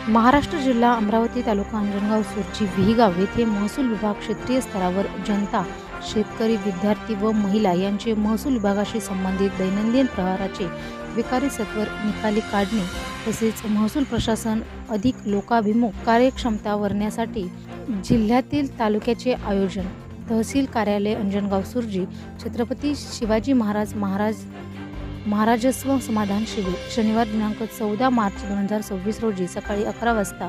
महाराष्ट्र जिल्हा अमरावती तालुका अंजनगाव सुरजी विहीगाव येथे महसूल विभाग क्षेत्रीय स्तरावर जनता, शेतकरी, विद्यार्थी व महिला यांचे महसूल विभागाशी संबंधित दैनंदिन प्रहाराचे विकारी सत्वर निकाली काढणे तसेच महसूल प्रशासन अधिक लोकाभिमुख कार्यक्षमता करण्यासाठी जिल्ह्यातील तालुक्याचे आयोजन तहसील कार्यालय अंजनगाव सुरजी छत्रपती शिवाजी महाराजस्व समाधान शिबिर शनिवार दिनांक 14 मार्च 2026 रोजी सकाळी 11 वाजता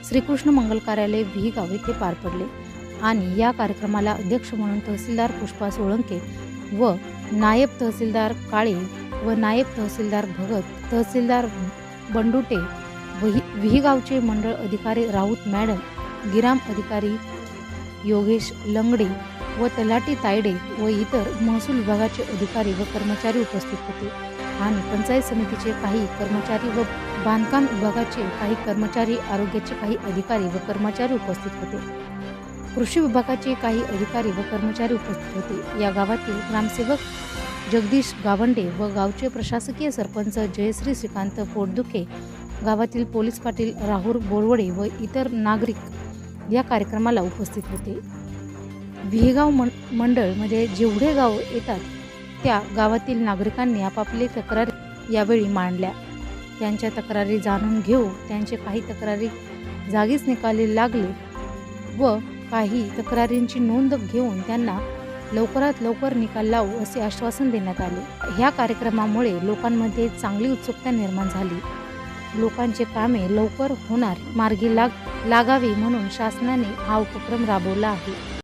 श्रीकृष्ण मंगल कार्यालय विहीगाव येथे पार पडले आणि या कार्यक्रमाला अध्यक्ष म्हणून तहसीलदार पुष्पा सोळंके व नायब तहसीलदार काळे व नायब तहसीलदार भगत, तहसीलदार बंडुटे, विहीगावचे मंडळ अधिकारी राऊत मॅडम, गिराम अधिकारी योगेश लंगडे व तलाठी तायडे व इतर महसूल विभागाचे अधिकारी व कर्मचारी उपस्थित होते आणि पंचायत समितीचे काही कर्मचारी व बांधकाम विभागाचे काही कर्मचारी, आरोग्याचे काही अधिकारी व कर्मचारी उपस्थित होते, कृषी विभागाचे काही अधिकारी व कर्मचारी उपस्थित होते। या गावातील ग्रामसेवक जगदीश गावंडे व गावचे प्रशासकीय सरपंच जयश्री श्रीकांत पोटदुखे, गावातील पोलीस पाटील राहुल बोरवडे व इतर नागरिक या कार्यक्रमाला उपस्थित होते। विहीगाव मंडळमध्ये जेवढे गाव येतात त्या गावातील नागरिकांनी आपापली तक्रारी यावेळी मांडल्या। त्यांच्या तक्रारी जाणून घेऊ, त्यांचे काही तक्रारी जागीच निकाली लागले व काही तक्रारींची नोंद घेऊन त्यांना लवकरात लवकर निकाल लावू असे आश्वासन देण्यात आले। ह्या कार्यक्रमामुळे लोकांमध्ये चांगली उत्सुकता निर्माण झाली। लोकांचे कामे लवकर होणार मार्गी लागावी म्हणून शासनाने हा उपक्रम राबवला आहे।